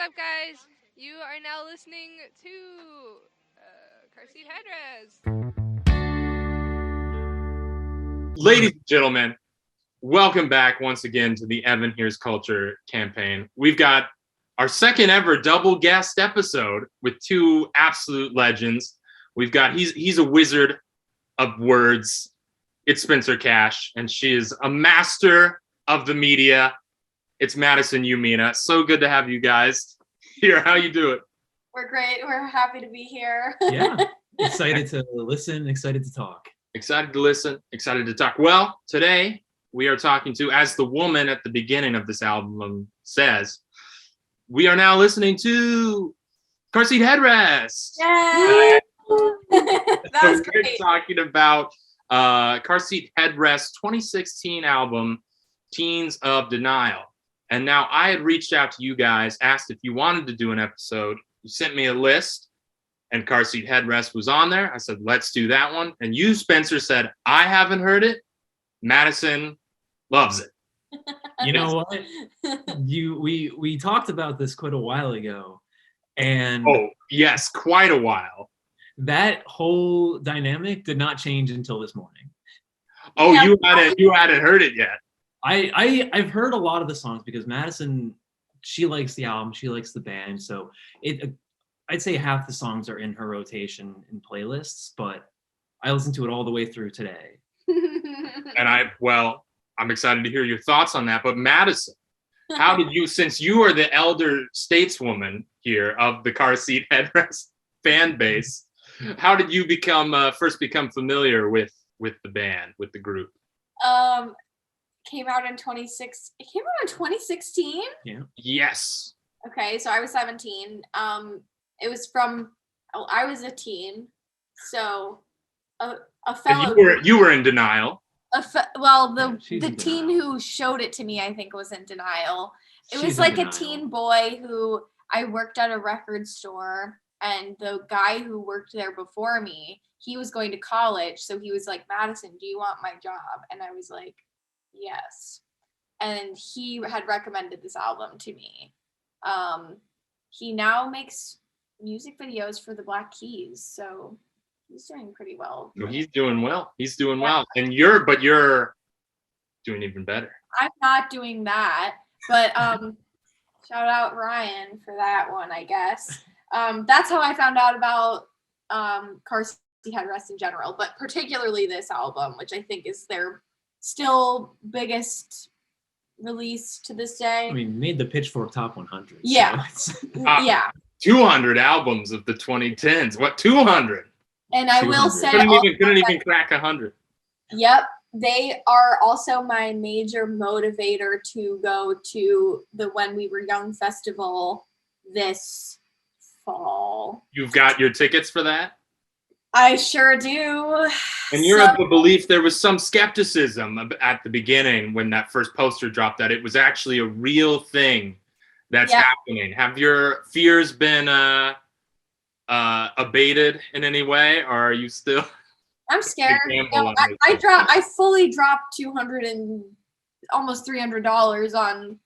up, guys? You are now listening to Car Seat Headrest. Ladies and gentlemen, welcome back once again to the Evan Here's Culture campaign. We've got our second ever double guest episode with two absolute legends. We've got, he's a wizard of words. It's Spencer Kash, and she is a master of the media. It's Madison Umina. So good to have you guys here. How you doing? We're great. We're happy to be here. Yeah. Excited to listen, excited to talk. Excited to listen, excited to talk. Well, today we are talking to, as the woman at the beginning of this album says, we are now listening to Car Seat Headrest. Yay! That was We're great. talking about Car Seat Headrest 2016 album, Teens of Denial. And now I had reached out to you guys, asked if you wanted to do an episode. You sent me a list, and Car Seat Headrest was on there. I said, let's do that one. And you, Spencer, said, I haven't heard it. Madison loves it. You know what? We talked about this quite a while ago, and Oh, yes, quite a while. that whole dynamic did not change until this morning. Oh, Yeah. you hadn't heard it yet. I've heard a lot of the songs because Madison, she likes the album, she likes the band, so I'd say half the songs are in her rotation in playlists, but I listened to it all the way through today. And I'm excited to hear your thoughts on that. But Madison, how did you, since you are the elder stateswoman here of the Car Seat Headrest fan base, how did you first become familiar with the band, with the group? Came out in 2016. It came out in 2016. Yeah. Yes. Okay, so I was 17. It was from. Oh, I was a teen, so a fellow. And you were in denial. The She's in teen denial. who showed it to me, I think, was in denial. It She's was in like denial. a teen boy who I worked at a record store, and the guy who worked there before me, he was going to college, so he was like, Madison, do you want my job? And I was like, yes. And he had recommended this album to me. He now makes music videos for the Black Keys, so he's doing pretty well. No, he's doing well. He's doing well. And you're doing even better. I'm not doing that, but shout out Ryan for that one, I guess. That's how I found out about Car Seat Headrest in general, but particularly this album, which I think is their still biggest release to this day. I mean, made the Pitchfork Top 100. Yeah. So Yeah, 200 albums of the 2010s. What, 200? and I will 200. say, Couldn't even crack 100. yep, they are also my major motivator to go to the When We Were Young festival this fall. You've got your tickets for that? I sure do. And you're So- of the belief there was some skepticism at the beginning when that first poster dropped, that it was actually a real thing that's Yeah. happening. Have your fears been abated in any way, or are you still? I'm scared. Gamble No, on I this. I fully dropped $200 and almost $300 on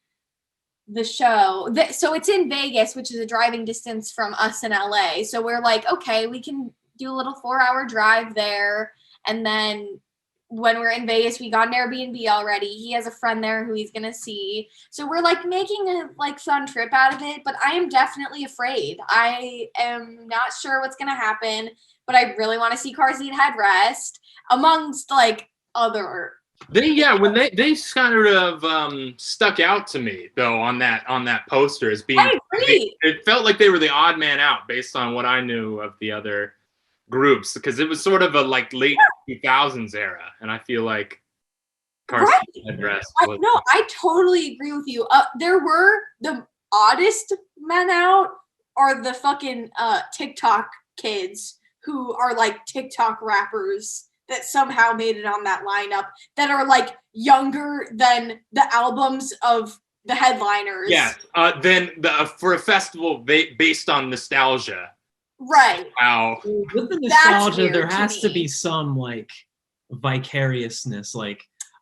the show. So it's in Vegas, which is a driving distance from us in LA. So we're like, okay, we can do a little 4-hour drive there. And then when we're in Vegas, we got an Airbnb already. He has a friend there who he's gonna see. So we're like making a fun trip out of it, but I am definitely afraid. I am not sure what's gonna happen, but I really want to see Car Seat Headrest amongst other. When they kind of stuck out to me though on that poster as being. I agree. It felt like they were the odd man out based on what I knew of the other groups, because it was sort of a late 2000s era, and I feel like Car Seat Headrest was. No, I totally agree with you. There were the oddest men out are the fucking TikTok kids who are like TikTok rappers that somehow made it on that lineup that are like younger than the albums of the headliners. Yeah. Then for a festival based on nostalgia. Right. Wow. with the That's nostalgia, weird there to has to me. be some vicariousness,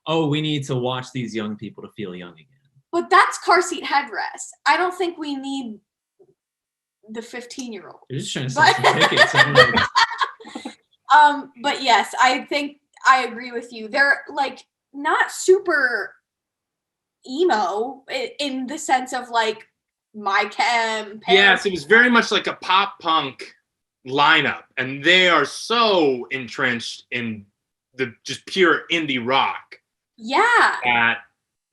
oh, we need to watch these young people to feel young again. But that's Car Seat Headrest. I don't think we need the 15-year-old. You're just trying to sell some tickets. But yes, I think I agree with you. They're like not super emo in the sense of like My Chem. Yes, it was very much like a pop punk lineup, and they are so entrenched in the just pure indie rock. Yeah. That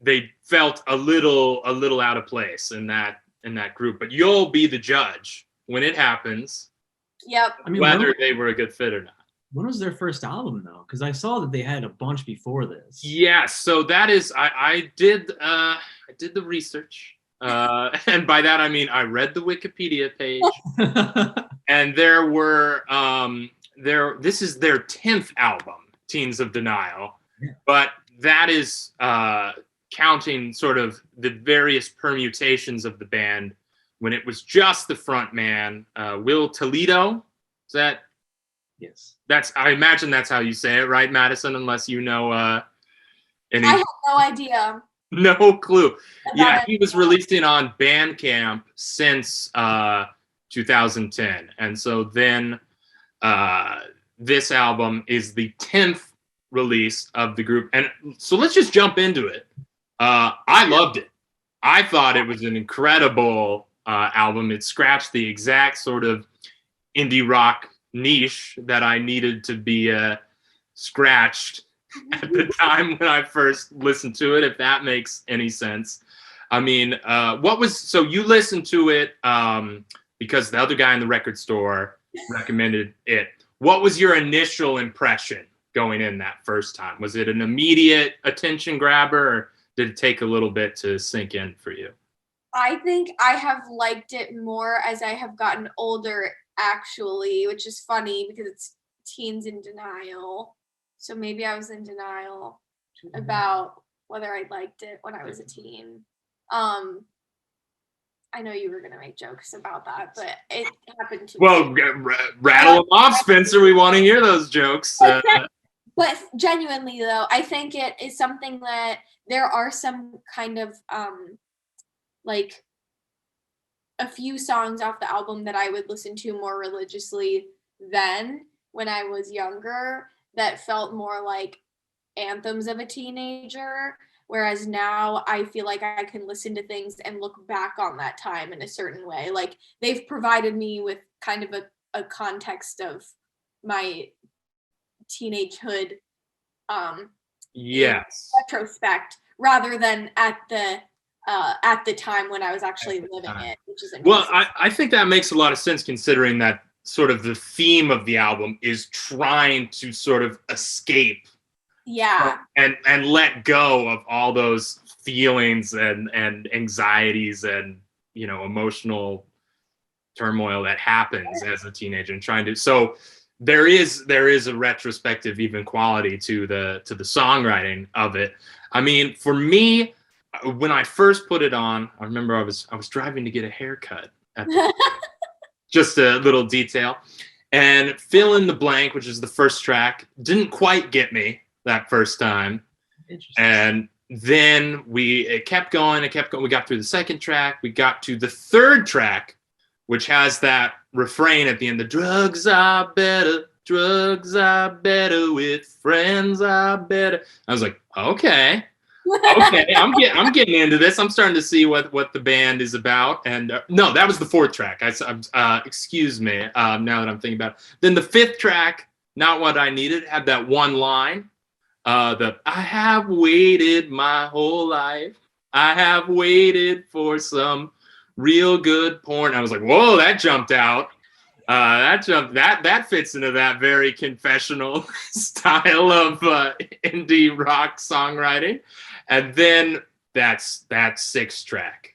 they felt a little out of place in that group. But you'll be the judge when it happens. Yep. I mean, whether they were a good fit or not. When was their first album though? Because I saw that they had a bunch before this. Yeah, so that is I did the research. And by that I mean I read the Wikipedia page. And there were this is their 10th album, Teens of Denial. Yeah. But that is counting sort of the various permutations of the band when it was just the front man, Will Toledo. Is that? Yes. I imagine that's how you say it, right, Madison? Unless you know any. I have no idea. No clue. Yeah, he was releasing on Bandcamp since 2010, and so then this album is the 10th release of the group, and so let's just jump into it. I loved it. I thought it was an incredible album. It scratched the exact sort of indie rock niche that I needed to be scratched at the time when I first listened to it, if that makes any sense. I mean, so you listened to it because the other guy in the record store recommended it. What was your initial impression going in that first time? Was it an immediate attention grabber, or did it take a little bit to sink in for you? I think I have liked it more as I have gotten older, actually, which is funny because it's Teens in Denial. So maybe I was in denial about whether I liked it when I was a teen. I know you were going to make jokes about that, but it happened to me. Rattle them off, Spencer. We want to hear those jokes. But genuinely, though, I think it is something that there are some kind of like a few songs off the album that I would listen to more religiously then when I was younger that felt more like anthems of a teenager. Whereas now I feel like I can listen to things and look back on that time in a certain way. Like they've provided me with kind of a context of my teenagehood yes. in retrospect rather than at the time when I was actually living it, which is amazing. Well, I think that makes a lot of sense considering that sort of the theme of the album is trying to sort of escape and let go of all those feelings and anxieties and emotional turmoil that happens as a teenager and trying to. So there is a retrospective even quality to the songwriting of it. I mean, for me, when I first put it on, I remember I was driving to get a haircut at just a little detail, and Fill in the Blank, which is the first track, didn't quite get me that first time. And then it kept going. We got through the second track. We got to the third track, which has that refrain at the end, the drugs are better with friends are better. I was like, okay, I'm getting into this. I'm starting to see what the band is about. And no, that was the fourth track. Excuse me. Now that I'm thinking about it. Then the fifth track, Not What I Needed, had that one line. I have waited my whole life. I have waited for real good porn. I was like, whoa, that jumped out. That fits into that very confessional style of indie rock songwriting. And then that's that sixth track,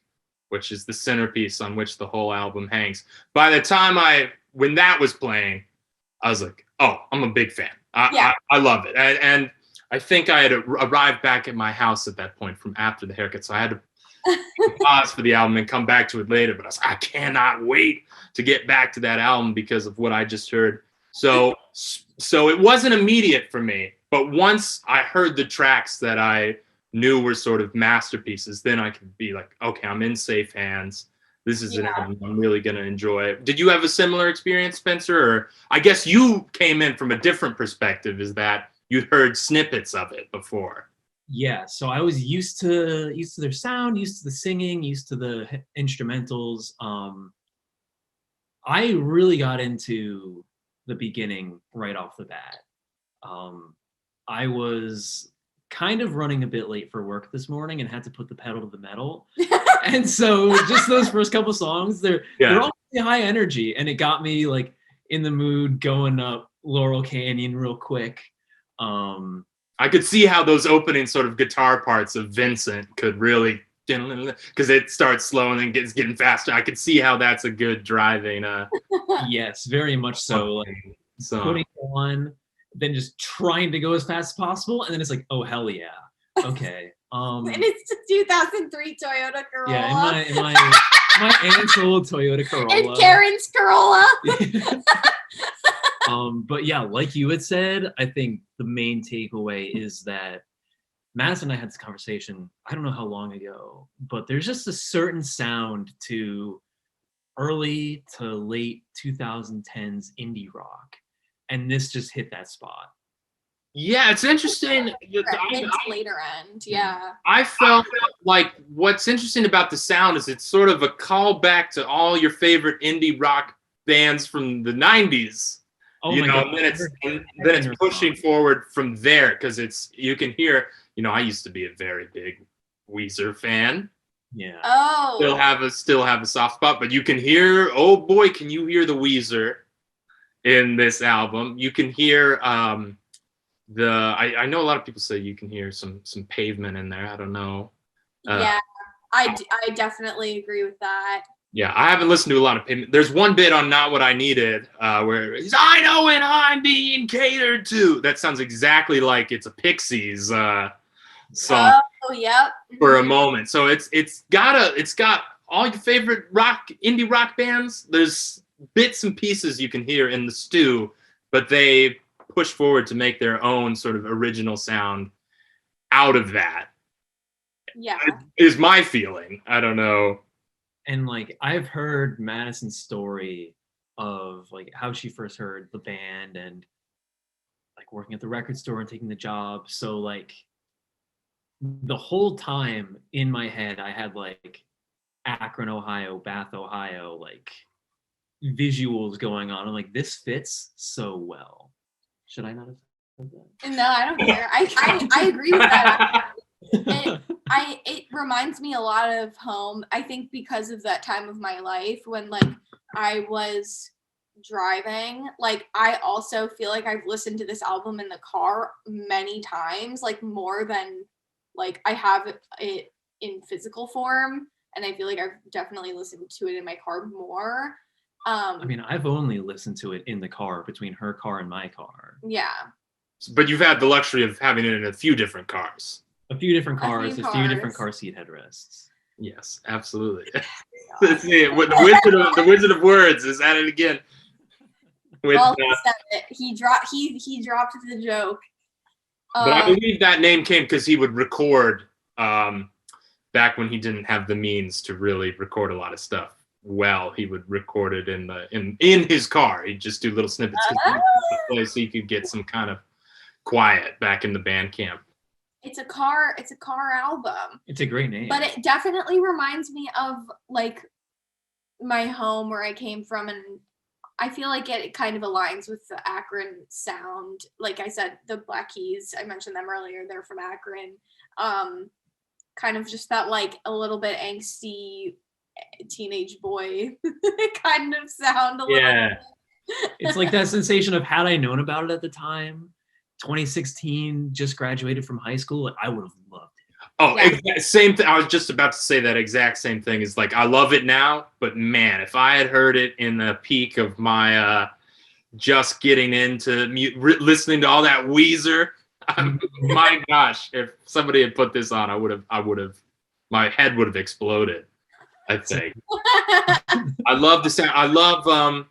which is the centerpiece on which the whole album hangs. By the time when that was playing, I was like, oh, I'm a big fan. I love it. And I think I had arrived back at my house at that point from after the haircut. So I had to pause for the album and come back to it later. But I cannot wait to get back to that album because of what I just heard. So it wasn't immediate for me. But once I heard the tracks that I knew were sort of masterpieces, then I could be like, okay, I'm in safe hands. this is an album I'm really gonna enjoy. Did you have a similar experience, Spencer? Or I guess you came in from a different perspective, is that you'd heard snippets of it before. Yeah, so I was used to their sound, used to the singing, used to the instrumentals. I really got into the beginning right off the bat. I was kind of running a bit late for work this morning and had to put the pedal to the metal. And so just those first couple songs, they're all really high energy, and it got me like in the mood going up Laurel Canyon real quick. I could see how those opening sort of guitar parts of Vincent could really, because it starts slow and then getting faster. I could see how that's a good driving. Yes, very much so. Like putting it on, then just trying to go as fast as possible, and then it's like, oh hell yeah, okay. And it's the 2003 Toyota Corolla. Yeah, in my aunt's old Toyota Corolla. And Karen's Corolla. But yeah, like you had said, I think the main takeaway is that Madison and I had this conversation, I don't know how long ago, but there's just a certain sound to early to late 2010s indie rock. And this just hit that spot. Yeah, it's interesting. Later end, yeah. I felt like what's interesting about the sound is it's sort of a callback to all your favorite indie rock bands from the 90s. Oh you my know, God. and then it's pushing forward from there because you can hear, I used to be a very big Weezer fan. Yeah. Oh. Still have a soft spot, but you can hear, oh boy, can you hear the Weezer in this album? You can hear I know a lot of people say you can hear some Pavement in there. I don't know. Yeah, I definitely agree with that. Yeah, I haven't listened to a lot of Pavement. There's one bit on Not What I Needed where he's, I know when I'm being catered to. That sounds exactly like it's a Pixies song. Oh, yep. For a moment. So it's got all your favorite indie rock bands. There's bits and pieces you can hear in the stew, but they push forward to make their own sort of original sound out of that. Yeah. Is my feeling. I don't know. And like I've heard Madison's story of like how she first heard the band and like working at the record store and taking the job. So like the whole time in my head I had like Akron, Ohio, Bath, Ohio, like visuals going on. I'm like, this fits so well. Should I not have said that? No, I don't care. I agree with that. It reminds me a lot of home. I think because of that time of my life when like I was driving, like I also feel like I've listened to this album in the car many times, like more than like I have it in physical form, and I feel like I've definitely listened to it in my car more. I mean, I've only listened to it in the car between her car and my car. Yeah. But you've had the luxury of having it in a few different cars. A few different cars, few a few different car seat headrests. Yes, absolutely. Let's see, the Wizard of Words is at it again. Well, he said it. He dropped the joke. But I believe that name came because he would record back when he didn't have the means to really record a lot of stuff. Well, he would record it in his car. He'd just do little snippets so he could get some kind of quiet back in the band camp. It's a car album. It's a great name. But it definitely reminds me of like my home where I came from, and I feel like it kind of aligns with the Akron sound. Like I said, the Black Keys, I mentioned them earlier, they're from Akron. Kind of just that like a little bit angsty teenage boy kind of sound a little bit. It's like that sensation of had I known about it at the time, 2016, just graduated from high school, like I would have loved it. Oh, yeah. Same thing. I was just about to say that exact same thing. Is like I love it now, but man, if I had heard it in the peak of my just getting into listening to all that Weezer, my gosh, if somebody had put this on, I would have, my head would have exploded. I think. I love the sound. I love.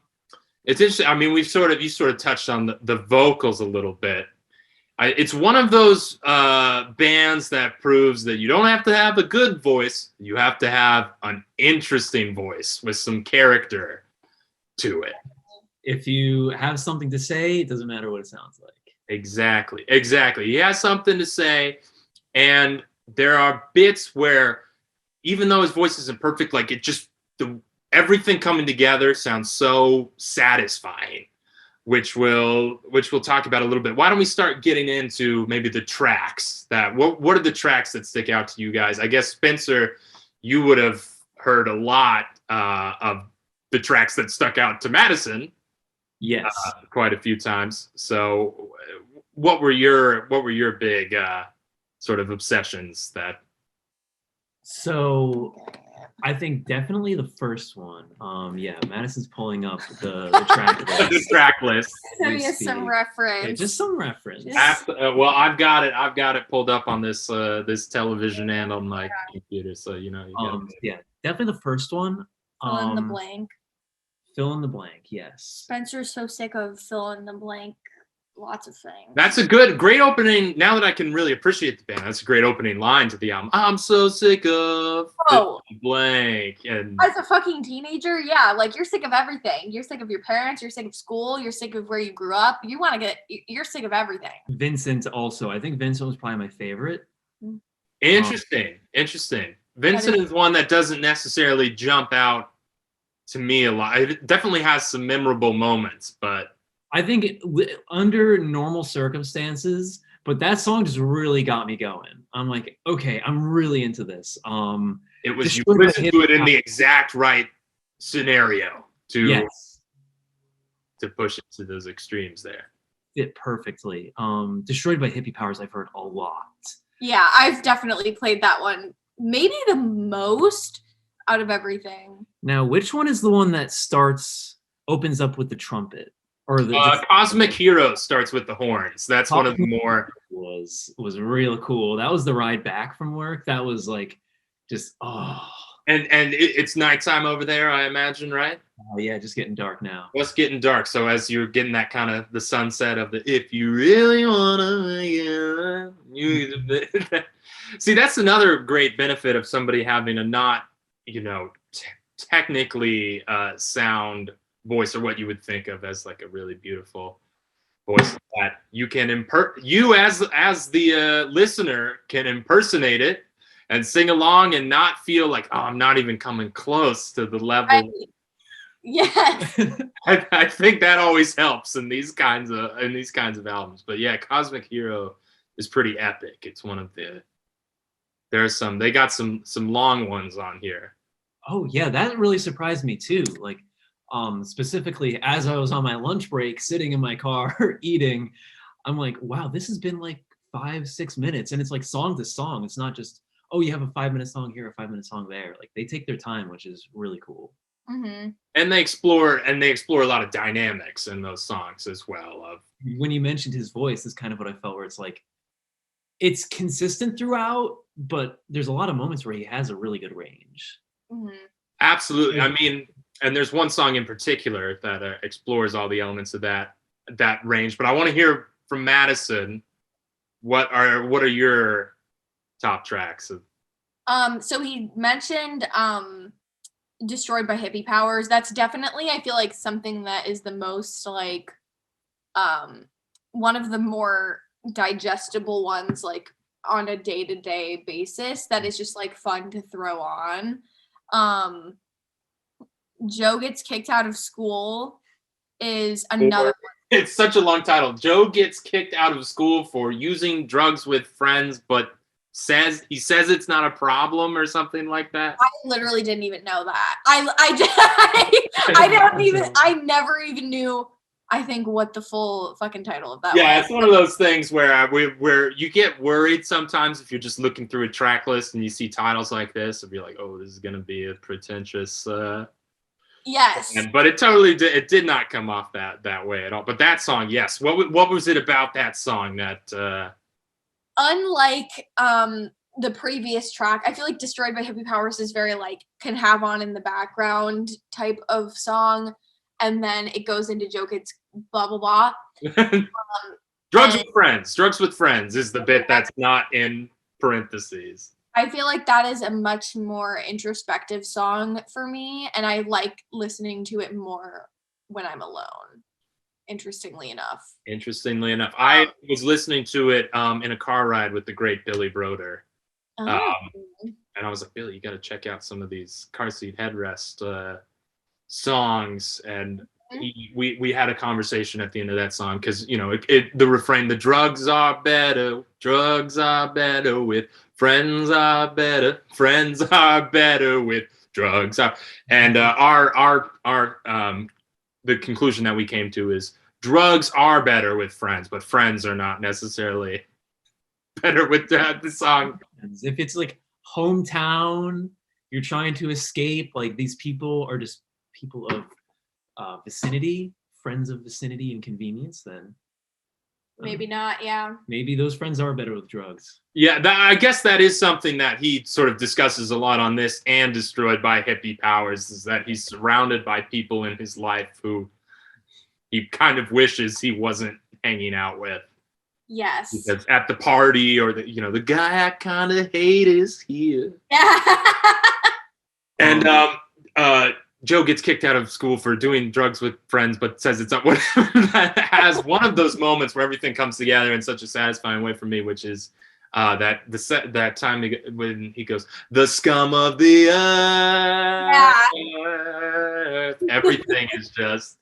It's interesting. I mean, you sort of touched on the vocals a little bit. It's one of those bands that proves that you don't have to have a good voice. You have to have an interesting voice with some character to it. If you have something to say, it doesn't matter what it sounds like. Exactly. He has something to say, and there are bits where, even though his voice isn't perfect, like everything coming together sounds so satisfying, which we'll talk about a little bit. Why don't we start getting into maybe the tracks? What are the tracks that stick out to you guys? I guess, Spencer, you would have heard a lot of the tracks that stuck out to Madison. Yes. Quite a few times. So what were your big sort of obsessions that? So I think definitely the first one. Madison's pulling up the track list. The track list. So he has some reference. Yeah, just some reference. Well, I've got it pulled up on this television and on my computer, so you know. Definitely the first one. Fill in the blank. Fill in the blank. Yes. Spencer's so sick of fill in the blank. Lots of things. That's a great opening. Now that I can really appreciate the band, that's a great opening line to the album. I'm so sick of blank. And as a fucking teenager, yeah, like you're sick of everything. You're sick of your parents. You're sick of school. You're sick of where you grew up. You're sick of everything. Vincent also. I think Vincent was probably my favorite. Interesting. Vincent is one that doesn't necessarily jump out to me a lot. It definitely has some memorable moments, but I think under normal circumstances, but that song just really got me going. I'm like, okay, I'm really into this. It was you listened to it in the exact right scenario to push it to those extremes there. Fit perfectly. Destroyed by Hippie Powers, I've heard a lot. Yeah, I've definitely played that one. Maybe the most out of everything. Now, which one is the one that opens up with the trumpet? Or the Cosmic Hero starts with the horns. That's one of the more was real cool. That was the ride back from work. That was like just And it's nighttime over there, I imagine, right? Oh yeah, just getting dark now. Well, it's getting dark. So as you're getting that kind of the sunset of the if you really wanna make it, see, that's another great benefit of somebody having a not, technically sound voice, or what you would think of as like a really beautiful voice, that you can as the listener can impersonate it and sing along and not feel like, oh, I'm not even coming close to the level. Yes. I think that always helps in these kinds of albums. But yeah, Cosmic Hero is pretty epic. It's one of they got some long ones on here. Oh yeah, that really surprised me too. Like specifically as I was on my lunch break sitting in my car eating, I'm like, wow, this has been like 5-6 minutes, and it's like song to song. It's not just, oh, you have a 5-minute song here, a 5-minute song there. Like they take their time, which is really cool. Mm-hmm. And they explore a lot of dynamics in those songs as well. When you mentioned his voice, is kind of what I felt, where it's like it's consistent throughout, but there's a lot of moments where he has a really good range. Mm-hmm. Absolutely. I mean, and there's one song in particular that explores all the elements of that range. But I want to hear from Madison. What are your top tracks? So he mentioned Destroyed by Hippie Powers. That's definitely, I feel like, something that is the most like one of the more digestible ones, like on a day-to-day basis, that is just like fun to throw on. Joe Gets Kicked Out of School is another one. It's such a long title. Joe gets kicked out of school for using drugs with friends, but says it's not a problem or something like that. I literally didn't even know that. I never even knew, I think, what the full fucking title of that was. Yeah, it's one of those things where you get worried sometimes if you're just looking through a track list and you see titles like this and be like, oh, this is going to be a pretentious yes. But it did not come off that way at all. But that song, yes. What was it about that song that unlike the previous track, I feel like Destroyed by Hippie Powers is very like can have on in the background type of song, and then it goes into Joe Gets blah blah blah. Drugs And with friends. Drugs with friends is the bit that's not in parentheses. I feel like that is a much more introspective song for me, and I like listening to it more when I'm alone. Interestingly enough. Interestingly enough, I was listening to it in a car ride with the great Billy Broder. Oh. And I was like, Billy, you got to check out some of these car seat headrest songs. And we had a conversation at the end of that song because, you know, the refrain, the drugs are better with friends are better with drugs. And the conclusion that we came to is drugs are better with friends, but friends are not necessarily better with the song. If it's like hometown, you're trying to escape, like these people are just people of vicinity, friends of vicinity and convenience, then Maybe not, yeah. maybe those friends are better with drugs. Yeah, I guess that is something that he sort of discusses a lot on this and Destroyed by Hippie Powers, is that he's surrounded by people in his life who he kind of wishes he wasn't hanging out with. Yes. Because at the party, or the guy I kind of hate is here. Yeah. And Joe gets kicked out of school for doing drugs with friends, but says it's not whatever. That has one of those moments where everything comes together in such a satisfying way for me, which is that time when he goes, the scum of the earth. Everything is just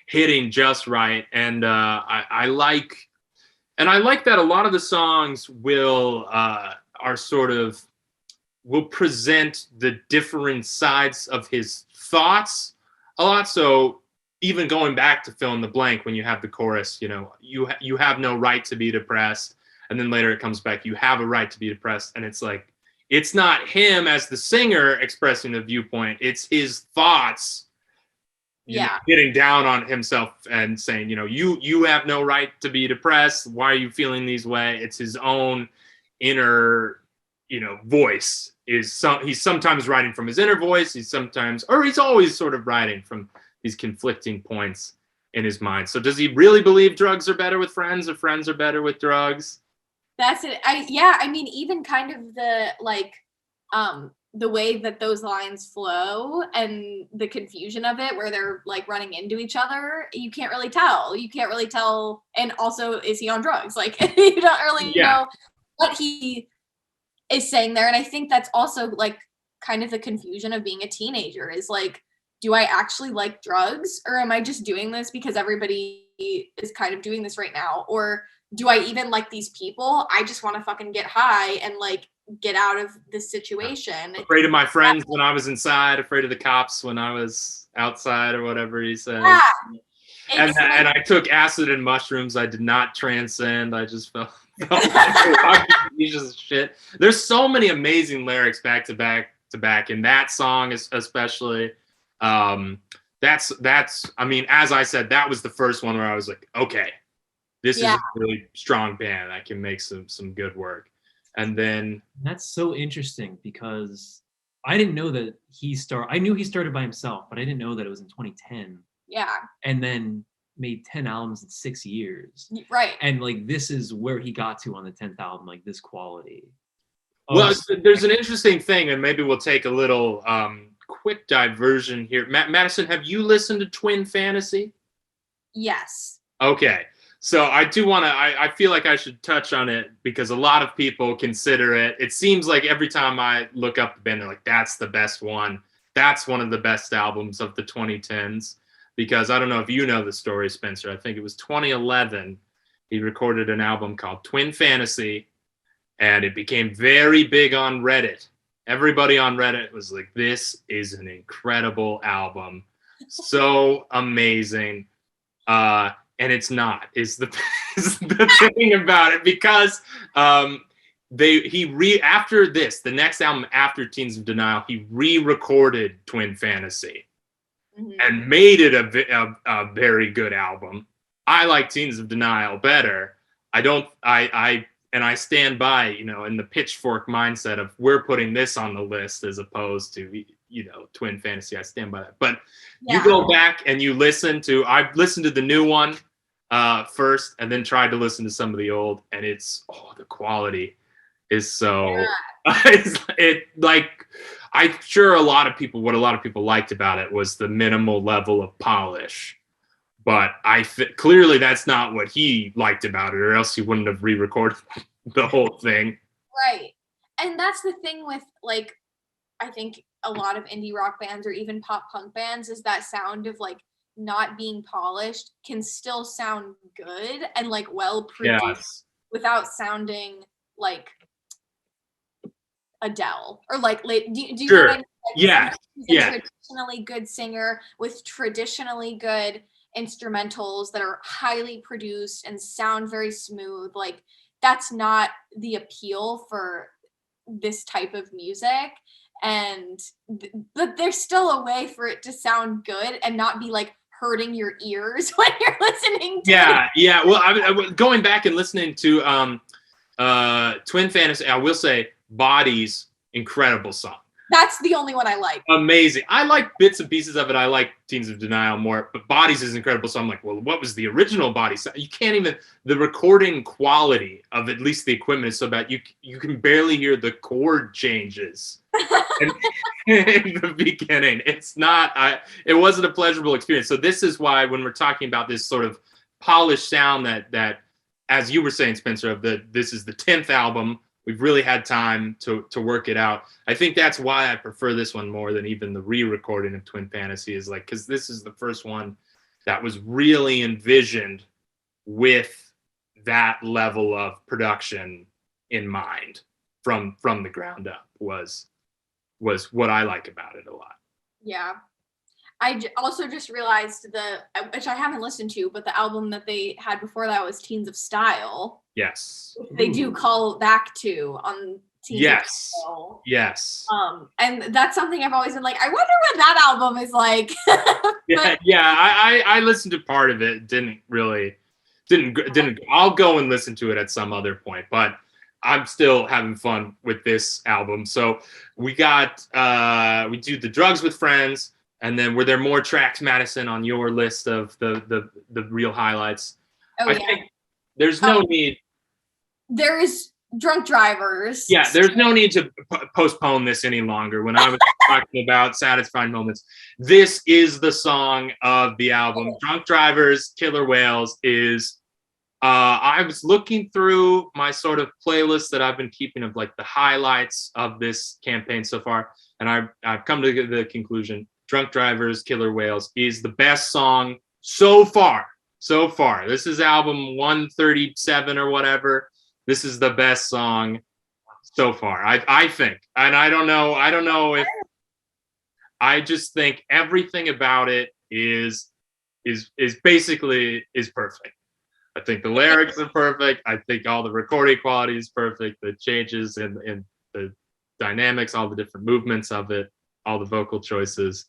hitting just right, and I like that a lot of the songs will present the different sides of his thoughts a lot. So even going back to fill in the blank, when you have the chorus, you have no right to be depressed, and then later it comes back, you have a right to be depressed, and it's like, it's not him as the singer expressing a viewpoint, it's his thoughts getting down on himself and saying, you have no right to be depressed, why are you feeling these way? It's his own inner voice. He's sometimes writing from his inner voice, he's always sort of writing from these conflicting points in his mind. So does he really believe drugs are better with friends, or friends are better with drugs? That's it. I mean, even kind of the way that those lines flow and the confusion of it, where they're like running into each other, you can't really tell. And also, is he on drugs? Like, you don't really know what he is saying there. And I think that's also like kind of the confusion of being a teenager, is like, do I actually like drugs, or am I just doing this because everybody is kind of doing this right now? Or do I even like these people? I just want to fucking get high and like get out of this situation. Afraid of my friends when I was inside, afraid of the cops when I was outside, or whatever he said. Yeah. And I took acid and mushrooms. I did not transcend. I just felt like pieces of shit. There's so many amazing lyrics back to back in that song, especially. That's I mean, as I said, that was the first one where I was like, okay, this is a really strong band that can make some good work. And then that's so interesting, because I didn't know that I knew he started by himself, but I didn't know that it was in 2010. Yeah. And then made 10 albums in 6 years. Right. And like, this is where he got to on the 10th album, like this quality. Well, there's an interesting thing, and maybe we'll take a little quick diversion here. Madison, have you listened to Twin Fantasy? Yes. Okay. So I do want to, I feel like I should touch on it, because a lot of people consider it. It seems like every time I look up the band, they're like, that's the best one. That's one of the best albums of the 2010s. Because I don't know if you know the story, Spencer. I think it was 2011. He recorded an album called Twin Fantasy, and it became very big on Reddit. Everybody on Reddit was like, this is an incredible album. So amazing. And it's not, is the thing about it, because after this, the next album after Teens of Denial, he re-recorded Twin Fantasy and made it a very good album. I like Teens of Denial better. I stand by, in the pitchfork mindset of, we're putting this on the list as opposed to, Twin Fantasy. I stand by that. But you go back and I've listened to the new one. first, and then tried to listen to some of the old, and it's the quality is so I'm sure a lot of people liked about it was the minimal level of polish, but clearly that's not what he liked about it, or else he wouldn't have re-recorded the whole thing. Right. And that's the thing with, like, I think a lot of indie rock bands or even pop punk bands is that sound of, like, not being polished can still sound good and, like, well produced without sounding like Adele or like do you know what I mean? Like, a traditionally good singer with traditionally good instrumentals that are highly produced and sound very smooth. Like, that's not the appeal for this type of music. And but there's still a way for it to sound good and not be like hurting your ears when you're listening to it. Well, I going back and listening to Twin Fantasy, I will say Bodies, incredible song. That's the only one I like. Amazing. I like bits and pieces of it. I like Teens of Denial more, but Bodies is incredible. So I'm like, well, what was the original Bodies? You can't even, the recording quality of at least the equipment is so bad. You can barely hear the chord changes in the beginning. It's not, it wasn't a pleasurable experience. So this is why when we're talking about this sort of polished sound that as you were saying, Spencer, this is the 10th album. We've really had time to work it out. I think that's why I prefer this one more than even the re-recording of Twin Fantasy, is like, because this is the first one that was really envisioned with that level of production in mind from the ground up was what I like about it a lot. Yeah. I also just realized which I haven't listened to, but the album that they had before that was Teens of Style. Yes. They do call back to on Teens of Style. Yes. And that's something I've always been like, I wonder what that album is like. I listened to part of it. Didn't. I'll go and listen to it at some other point, but I'm still having fun with this album. So we do the Drugs with Friends. And then were there more tracks, Madison, on your list of the real highlights? I think there's no need. There is Drunk Drivers. Yeah, there's no need to postpone this any longer. When I was talking about Satisfying Moments, this is the song of the album. Drunk Drivers, Killer Whales is, I was looking through my sort of playlist that I've been keeping of like the highlights of this campaign so far. And I've come to the conclusion, Drunk Drivers, Killer Whales is the best song so far. This is album 137 or whatever. This is the best song so far, I think. And I don't know if, I just think everything about it is basically perfect. I think the lyrics are perfect. I think all the recording quality is perfect. The changes in the dynamics, all the different movements of it, all the vocal choices.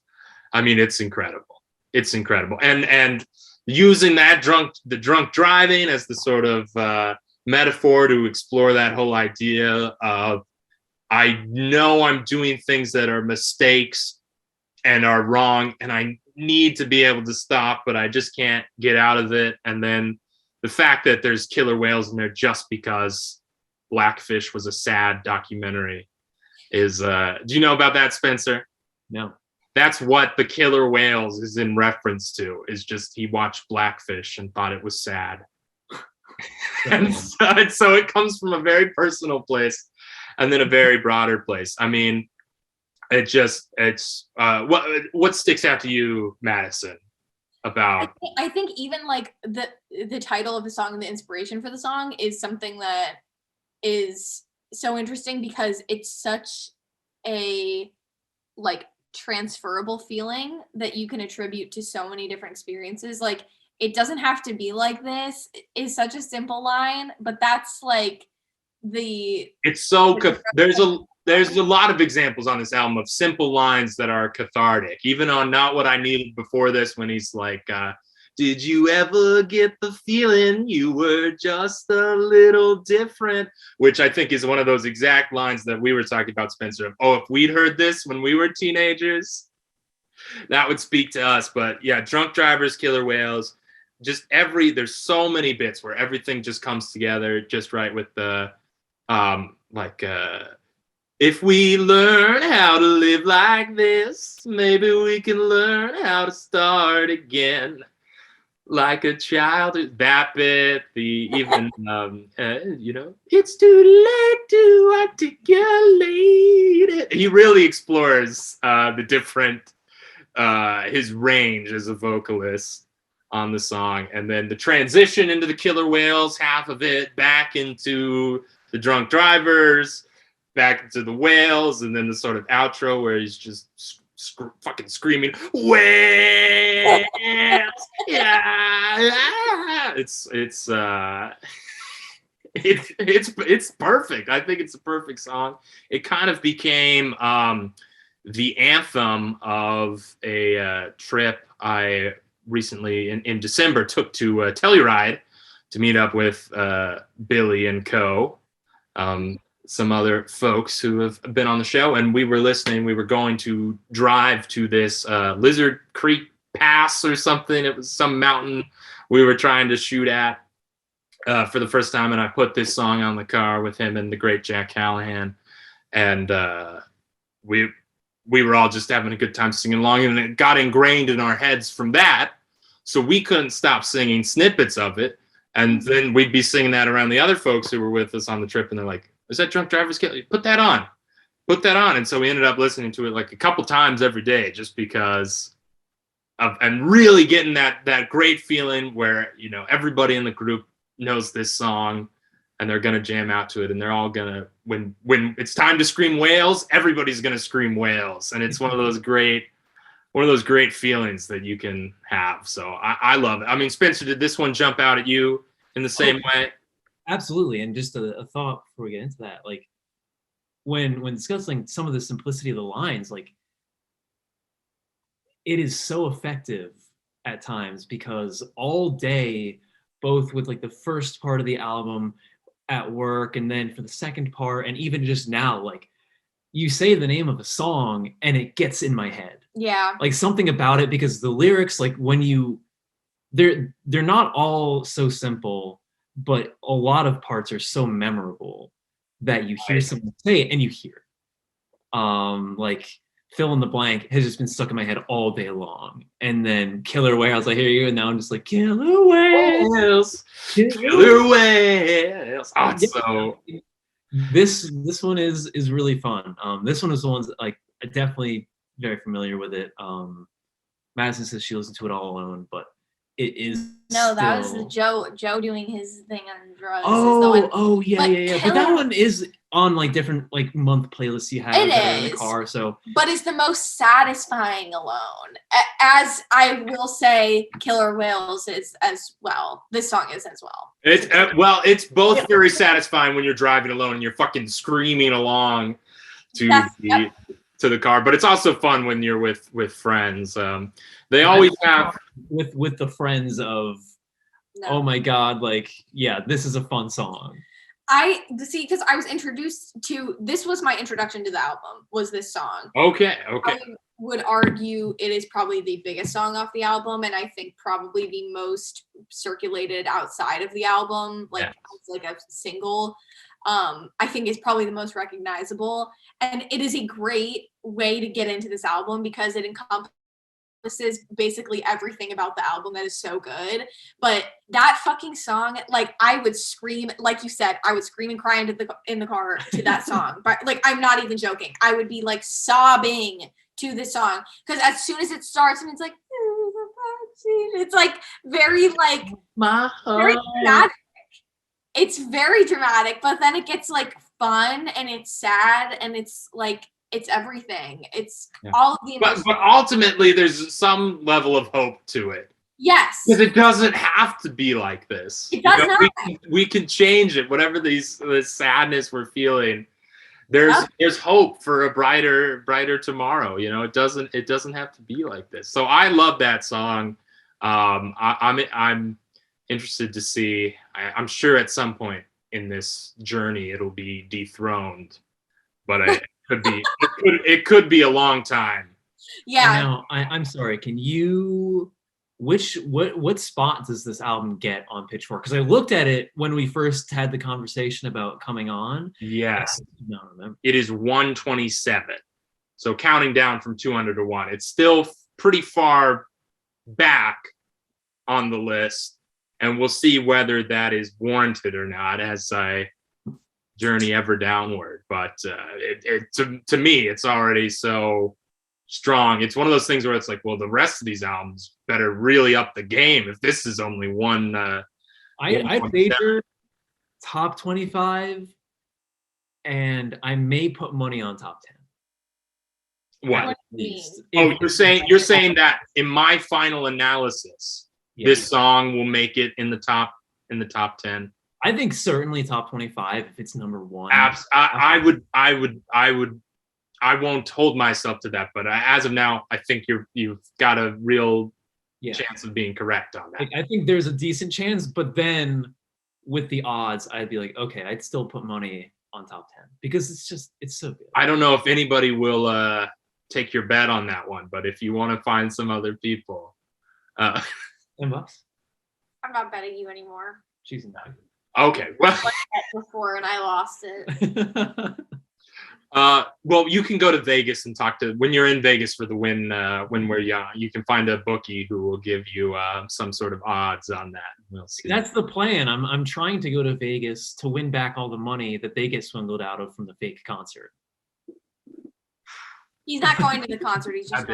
I mean, it's incredible. It's incredible. And using the drunk driving as the sort of metaphor to explore that whole idea of, I know I'm doing things that are mistakes and are wrong, and I need to be able to stop, but I just can't get out of it. And then the fact that there's killer whales in there just because Blackfish was a sad documentary is, do you know about that, Spencer? No. That's what the Killer Whales is in reference to, is just he watched Blackfish and thought it was sad. And so it comes from a very personal place and then a very broader place. I mean, what sticks out to you, Madison, about? I think even like the title of the song and the inspiration for the song is something that is so interesting because it's such a like transferable feeling that you can attribute to so many different experiences. Like, it doesn't have to be like this is such a simple line, but that's like it's so there's a lot of examples on this album of simple lines that are cathartic, even on Not What I Needed Before This, when he's like, did you ever get the feeling you were just a little different? Which I think is one of those exact lines that we were talking about, Spencer, of, if we'd heard this when we were teenagers, that would speak to us. But yeah, Drunk Drivers, Killer Whales. there's so many bits where everything just comes together just right with the if we learn how to live like this, maybe we can learn how to start again like a child. That bit, it's too late to articulate it. He really explores the different his range as a vocalist on the song, and then the transition into the Killer Whales, half of it back into the Drunk Drivers, back into the Whales, and then the sort of outro where he's just fucking screaming whales. Yeah, it's perfect. I think it's a perfect song. It kind of became the anthem of a trip I recently in December took to Telluride to meet up with Billy and co. Some other folks who have been on the show, and we were going to drive to this Lizard Creek Pass or something. It was some mountain we were trying to shoot at for the first time, and I put this song on the car with him and the great Jack Callahan, and we were all just having a good time singing along, and it got ingrained in our heads from that, so we couldn't stop singing snippets of it, and then we'd be singing that around the other folks who were with us on the trip, and they're like, is that Drunk Driver's Killer? Put that on. And so we ended up listening to it like a couple times every day just because of, and really getting that great feeling where, everybody in the group knows this song and they're going to jam out to it. And they're all going to, when it's time to scream whales, everybody's going to scream whales. And it's one of those great feelings that you can have. So I love it. I mean, Spencer, did this one jump out at you in the same way? Absolutely. And just a thought before we get into that, like when discussing some of the simplicity of the lines, like it is so effective at times because all day, both with like the first part of the album at work and then for the second part, and even just now, like you say the name of a song and it gets in my head. Yeah. Like something about it, because the lyrics, like they're not all so simple, but a lot of parts are so memorable that you hear someone say it and you hear it. Like fill in the blank has just been stuck in my head all day long. And then Killer Whales, I hear you, and now I'm just like, Killer Whales, Killer Whales. Oh, so this one is really fun. This one is the ones that, like, I'm definitely very familiar with it. Madison says she listens to it all alone, but it is that was Joe doing his thing on drugs. Yeah. But that one is on like different like month playlists you have in the car. So, but it's the most satisfying alone. As I will say, Killer Whales is as well. This song is as well. It's both very satisfying when you're driving alone and you're fucking screaming along to the car, but it's also fun when you're with friends. They always have with the friends of oh my god, like this is a fun song. Because I was introduced to this, was my introduction to the album, was this song. Okay. I would argue it is probably the biggest song off the album, and I think probably the most circulated outside of the album, as like a single. I think is probably the most recognizable, and it is a great way to get into this album because it encompasses basically everything about the album that is so good. But that fucking song, like I would scream, like you said, I would scream and cry in the car to that song. But like I'm not even joking, I would be like sobbing to this song because as soon as it starts and it's like very like very dramatic. It's very dramatic, but then it gets like fun and it's sad and it's like it's everything. It's all of the emotions. But ultimately, there's some level of hope to it. Yes. Because it doesn't have to be like this. It does not. We can change it. Whatever this sadness we're feeling, there's hope for a brighter tomorrow. It doesn't have to be like this. So I love that song. I'm interested to see. I'm sure at some point in this journey it'll be dethroned, but it could be a long time. Yeah. Now I'm sorry. Can you what spot does this album get on Pitchfork? Because I looked at it when we first had the conversation about coming on. Yes. I don't remember. It is 127. So counting down from 200 to 1. It's still pretty far back on the list. And we'll see whether that is warranted or not as I journey ever downward. But to me, it's already so strong. It's one of those things where it's like, well, the rest of these albums better really up the game if this is only one. I wager top 25, and I may put money on top 10. What? At least. Oh, you're saying that in my final analysis, this song will make it in the top 10. I think certainly top 25 if it's number one. I won't hold myself to that, but as of now, I think you've got a real chance of being correct on that. I think there's a decent chance, but then with the odds, I'd be like, okay, I'd still put money on top 10 because it's so good. I don't know if anybody will take your bet on that one, but if you want to find some other people. $10. I'm not betting you anymore. She's not. Okay, well. I bet before and I lost it. Well, you can go to Vegas and talk to when you're in Vegas for the when we're young. You can find a bookie who will give you some sort of odds on that. We'll see. That's the plan. I'm trying to go to Vegas to win back all the money that they get swindled out of from the fake concert. He's not going to the concert. He's just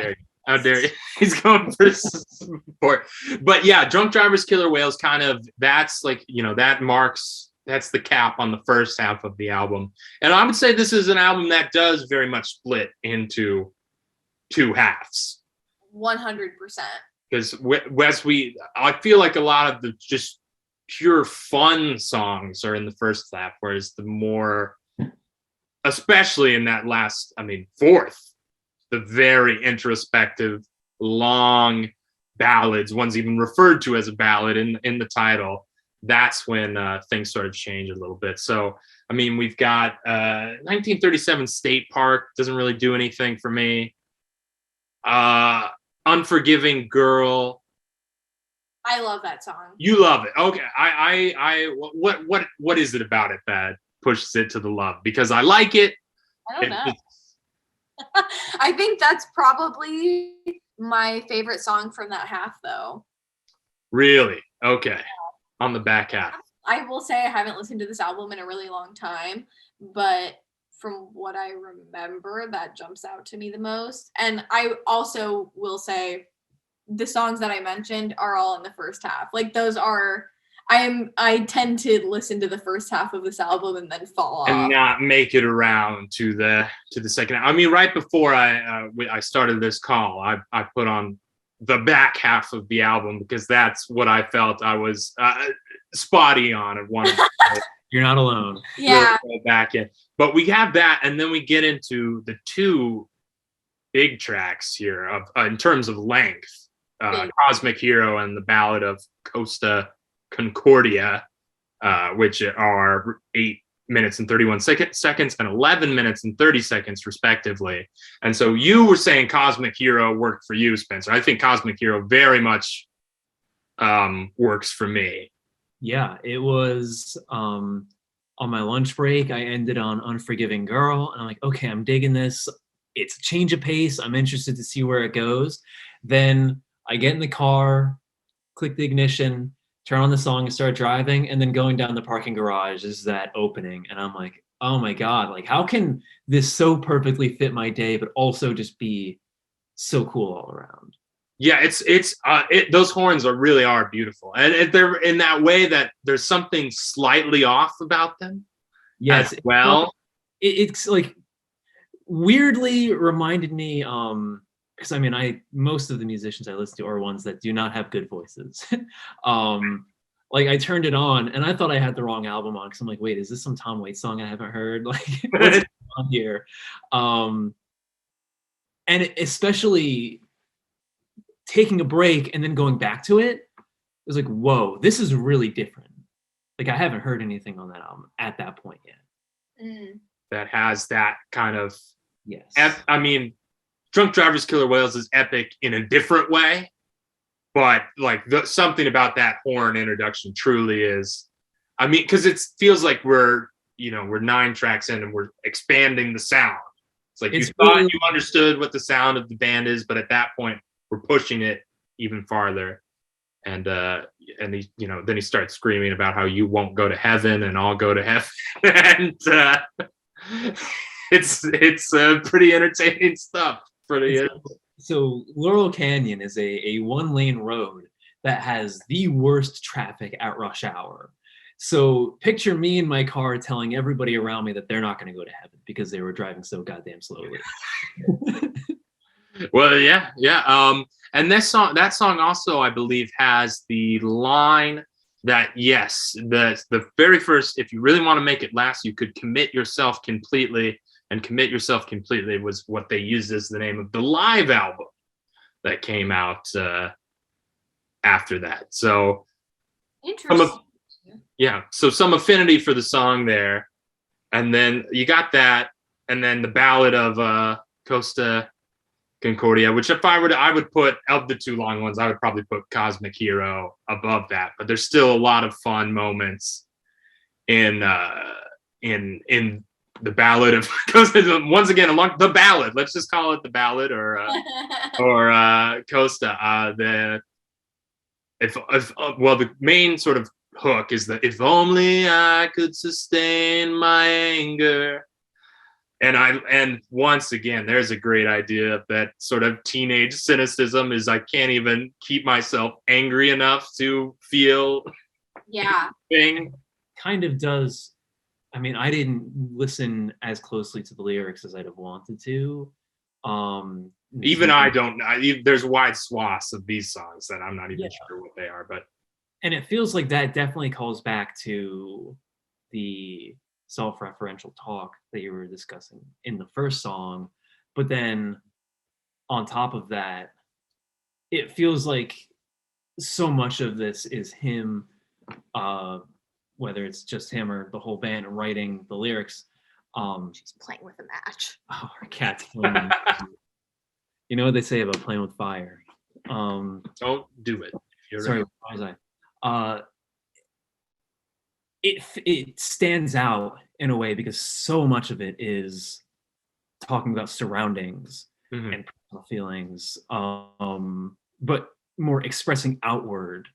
How dare you? He's going for support. But yeah, Drunk Drivers Killer Whales kind of, that's like, that's the cap on the first half of the album. And I would say this is an album that does very much split into two halves. 100%. Because I feel like a lot of the just pure fun songs are in the first half, whereas the more, especially in that last, fourth, the very introspective, long ballads, one's even referred to as a ballad in the title. That's when things started to change a little bit. So, we've got 1937 State Park, doesn't really do anything for me. Unforgiving Girl. I love that song. You love it. Okay. What is it about it that pushes it to the love? Because I like it. I don't know. I think that's probably my favorite song from that half, though. Really? Okay. Yeah. On the back half. I will say I haven't listened to this album in a really long time, but from what I remember, that jumps out to me the most. And I also will say the songs that I mentioned are all in the first half. Like those are, I tend to listen to the first half of this album and then fall off. And not make it around to the second half. Right before I started this call, I put on the back half of the album because that's what I felt I was spotty on at one. You're not alone. Yeah. Back in, but we have that, and then we get into the two big tracks here of in terms of length, Cosmic Hero and the Ballad of Costa Concordia, which are 8 minutes and 31 seconds and 11 minutes and 30 seconds respectively. And so you were saying Cosmic Hero worked for you, Spencer. I think Cosmic Hero very much works for me. Yeah, it was on my lunch break. I ended on Unforgiving Girl, and I'm like, okay, I'm digging this. It's a change of pace. I'm interested to see where it goes. Then I get in the car, click the ignition, turn on the song and start driving, and then going down the parking garage is that opening. And I'm like, oh my God, like how can this so perfectly fit my day, but also just be so cool all around? Yeah, those horns really are beautiful. And they're in that way that there's something slightly off about them. Yes. As well. It's like weirdly reminded me, because most of the musicians I listen to are ones that do not have good voices. Like I turned it on and I thought I had the wrong album on because I'm like, wait, is this some Tom Waits song I haven't heard? Like what's going on here? And especially taking a break and then going back to it, it was like, whoa, this is really different. Like I haven't heard anything on that album at that point yet. That has that kind of, yes. Drunk Drivers Killer Whales is epic in a different way. but like something about that horn introduction truly is, I mean, because it feels like we're 9 tracks in and we're expanding the sound. It's like you thought you understood what the sound of the band is, but at that point we're pushing it even farther. And he, then he starts screaming about how you won't go to heaven and I'll go to heaven. And it's pretty entertaining stuff. So Laurel Canyon is a 1-lane road that has the worst traffic at rush hour. So picture me in my car telling everybody around me that they're not going to go to heaven because they were driving so goddamn slowly. Well, yeah. And that song also, I believe, has the line that, yes, the very first, if you really want to make it last, you could commit yourself completely. And Commit Yourself Completely was what they used as the name of the live album that came out after that. So, interesting. So some affinity for the song there. And then you got that, and then the Ballad of Costa Concordia, which I would put, of the 2 long ones, I would probably put Cosmic Hero above that. But there's still a lot of fun moments in the Ballad of once again along the ballad. Let's just call it the Ballad or Costa. The main sort of hook is the "If only I could sustain my anger." And once again, there's a great idea of that sort of teenage cynicism is I can't even keep myself angry enough to feel. Yeah. Thing. Kind of does. I mean, I didn't listen as closely to the lyrics as I'd have wanted to. Even I don't. There's wide swaths of these songs that I'm not even sure what they are. But and it feels like that definitely calls back to the self-referential talk that you were discussing in the first song. But then on top of that, it feels like so much of this is him. Whether it's just him or the whole band writing the lyrics. She's playing with a match. Oh, our cat's playing. You know what they say about playing with fire. Don't do it. Sorry, where was I? It stands out in a way because so much of it is talking about surroundings and personal feelings, but more expressing outward.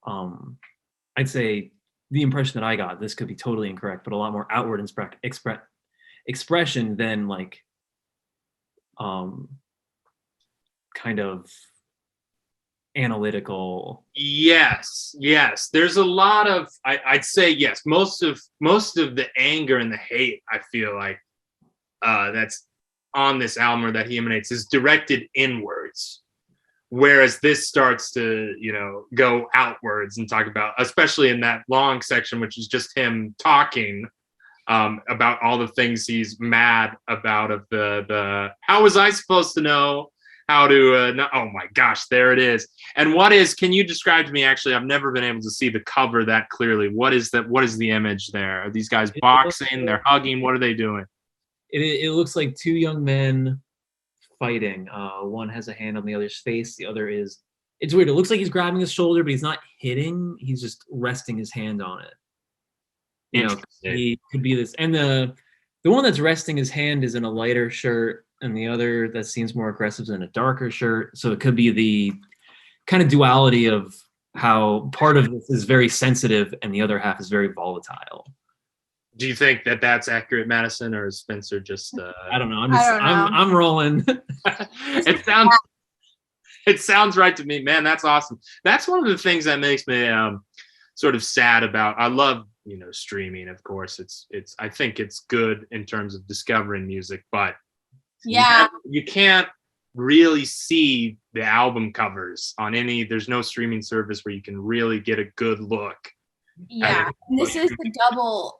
I'd say the impression that I got, this could be totally incorrect, but a lot more outward expression than like kind of analytical. Yes. There's a lot of I'd say yes. Most of the anger and the hate I feel like that's on this album or that he emanates is directed inwards. Whereas this starts to, go outwards and talk about, especially in that long section, which is just him talking about all the things he's mad about of the how was I supposed to know how to, oh my gosh, there it is. And can you describe to me, actually, I've never been able to see the cover that clearly. What is the image there? Are these guys boxing? They're hugging? What are they doing? It looks like 2 young men fighting. One has a hand on the other's face. The other it's weird. It looks like he's grabbing his shoulder, but he's not hitting. He's just resting his hand on it. He could be this. And the one that's resting his hand is in a lighter shirt, and the other that seems more aggressive is in a darker shirt. So it could be the kind of duality of how part of this is very sensitive and the other half is very volatile. Do you think that that's accurate, Madison, or is Spencer just? I don't know. I'm rolling. It sounds right to me, man. That's awesome. That's one of the things that makes me sort of sad about. I love streaming, of course. I think it's good in terms of discovering music, but you can't really see the album covers on any. There's no streaming service where you can really get a good look. Yeah, and this is the double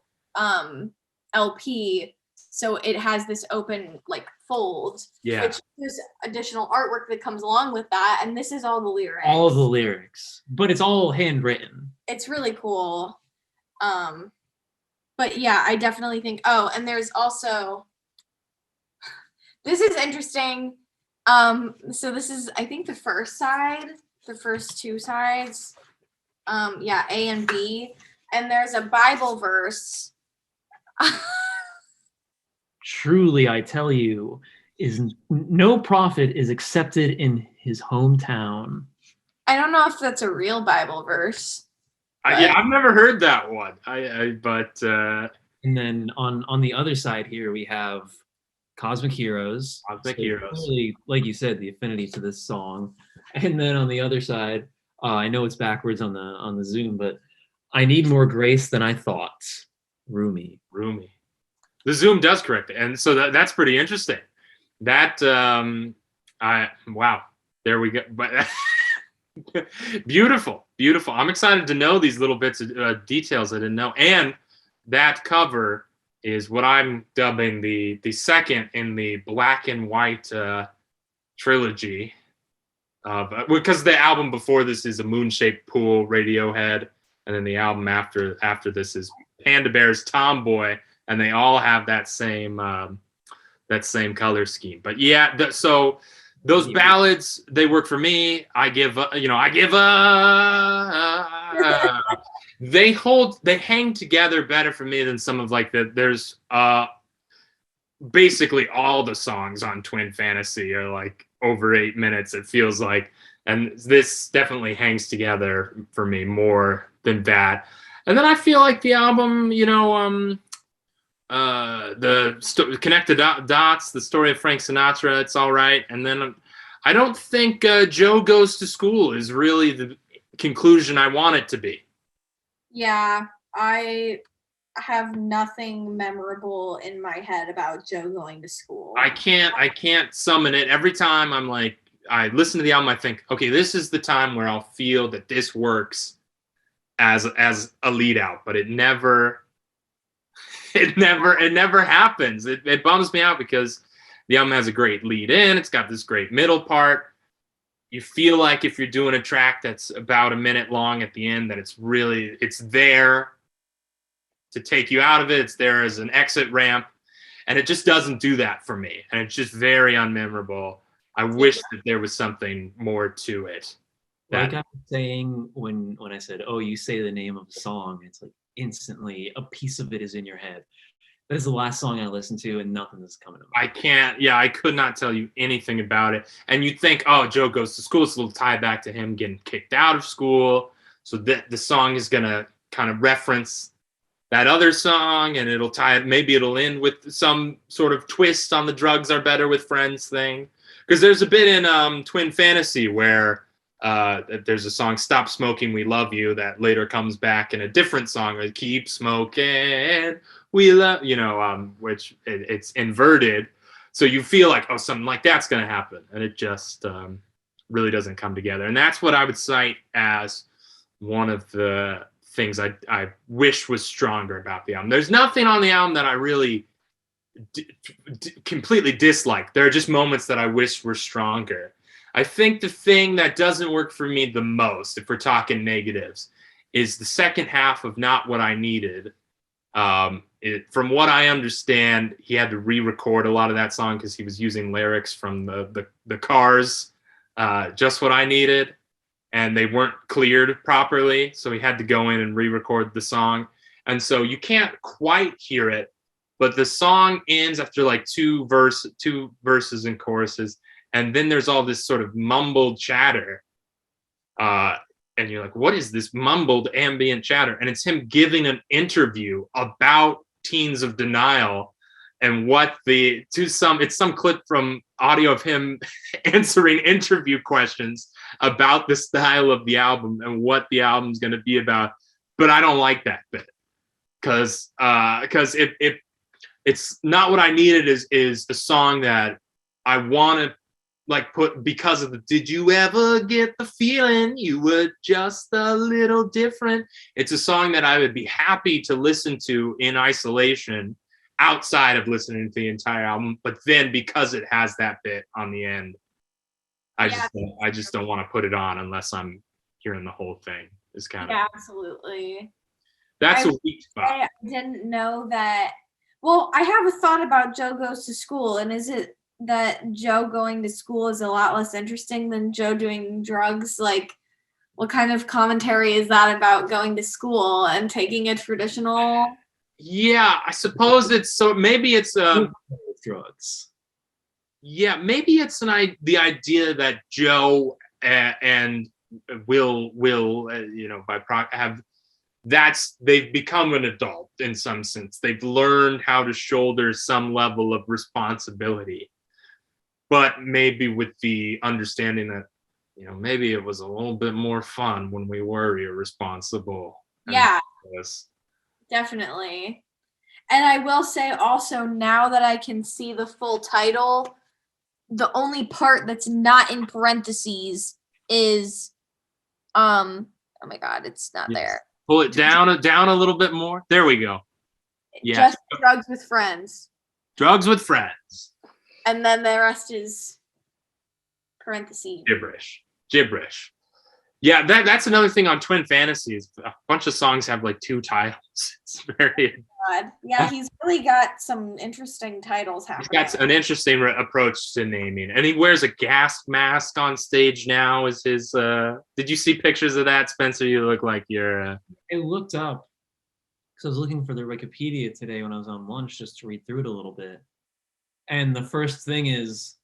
LP, so it has this open fold, which there's additional artwork that comes along with that, and this is all the lyrics, but it's all handwritten. It's really cool. But yeah, I definitely think and there's also, this is interesting. So this is, I think, the first side the first two sides. Yeah, A and B. And there's a Bible verse. Truly, I tell you, is no prophet is accepted in his hometown. I don't know if that's a real Bible verse. Yeah, I've never heard that one. And then on the other side here, we have Cosmic Heroes. Cosmic Heroes. Clearly, like you said, the affinity to this song. And then on the other side, I know it's backwards on the Zoom, but I Need More Grace Than I Thought. Rumi. The Zoom does correct it, and so that's pretty interesting. That wow, there we go. But beautiful. I'm excited to know these little bits of details I didn't know, and that cover is what I'm dubbing the second in the black and white trilogy. Because the album before this is a moon-shaped pool, Radiohead, and then the album after this is Panda Bear's Tomboy, and they all have that same color scheme. But yeah, so those ballads, they work for me. They hang together better for me than some of like there's basically all the songs on Twin Fantasy are like over 8 minutes, it feels like, and this definitely hangs together for me more than that. And then I feel like the album, Connected Dots, the story of Frank Sinatra, it's all right. And then I don't think Joe Goes to School is really the conclusion I want it to be. Yeah, I have nothing memorable in my head about Joe going to school. I can't summon it. Every time I'm like, I listen to the album, I think, okay, this is the time where I'll feel that this works as a lead out, but it never happens. It bums me out because the album has a great lead in. It's got this great middle part. You feel like if you're doing a track that's about a minute long at the end, that it's there to take you out of it. It's there as an exit ramp, and it just doesn't do that for me. And it's just very unmemorable. I wish that there was something more to it. Like I was saying when I said, "Oh, you say the name of a song," it's like instantly a piece of it is in your head. That is the last song I listened to, and nothing is coming to mind. I could not tell you anything about it. And you'd think, oh, Joe Goes to School, so it'll tie back to him getting kicked out of school. So that the song is going to kind of reference that other song, and maybe it'll end with some sort of twist on the drugs are better with friends thing. Because there's a bit in Twin Fantasy where there's a song, Stop Smoking, We Love You, that later comes back in a different song, like Keep Smoking, We Love, which it's inverted. So you feel like, oh, something like that's going to happen. And it just really doesn't come together. And that's what I would cite as one of the things I wish was stronger about the album. There's nothing on the album that I really completely dislike. There are just moments that I wish were stronger. I think the thing that doesn't work for me the most, if we're talking negatives, is the second half of Not What I Needed. From what I understand, he had to re-record a lot of that song because he was using lyrics from the Cars, Just What I Needed, and they weren't cleared properly, so he had to go in and re-record the song. And so you can't quite hear it, but the song ends after like two verses and choruses, and then there's all this sort of mumbled chatter. And you're like, what is this mumbled ambient chatter? And it's him giving an interview about Teens of Denial and it's some clip from audio of him answering interview questions about the style of the album and what the album's going to be about. But I don't like that bit because it's Not What I Needed is a song that I want to like put because of the did you ever get the feeling you were just a little different. It's a song that I would be happy to listen to in isolation outside of listening to the entire album, but then because it has that bit on the end, I just don't want to put it on unless I'm hearing the whole thing. Is kind of absolutely. That's a weak spot. I didn't know that. Well, I have a thought about Joe Goes to School, and is it that Joe going to school is a lot less interesting than Joe doing drugs. Like, what kind of commentary is that about going to school and taking a traditional? Yeah, I suppose it's so. Maybe it's drugs. Yeah, maybe it's the idea that Joe and will they've become an adult in some sense. They've learned how to shoulder some level of responsibility, but maybe with the understanding that maybe it was a little bit more fun when we were irresponsible. Yeah, definitely. And I will say also, now that I can see the full title, the only part that's not in parentheses is oh my god, it's not there. Pull it down a little bit more. There we go. Yeah. Just drugs with friends. Drugs with friends. And then the rest is parentheses. Gibberish. Yeah, that's another thing on Twin Fantasies. A bunch of songs have like 2 titles. It's very God. Yeah, he's really got some interesting titles happening. He's got an interesting approach to naming, and he wears a gas mask on stage now. Is his? Did you see pictures of that, Spencer? You look like you're. I looked up because I was looking for the Wikipedia today when I was on lunch just to read through it a little bit, and the first thing is,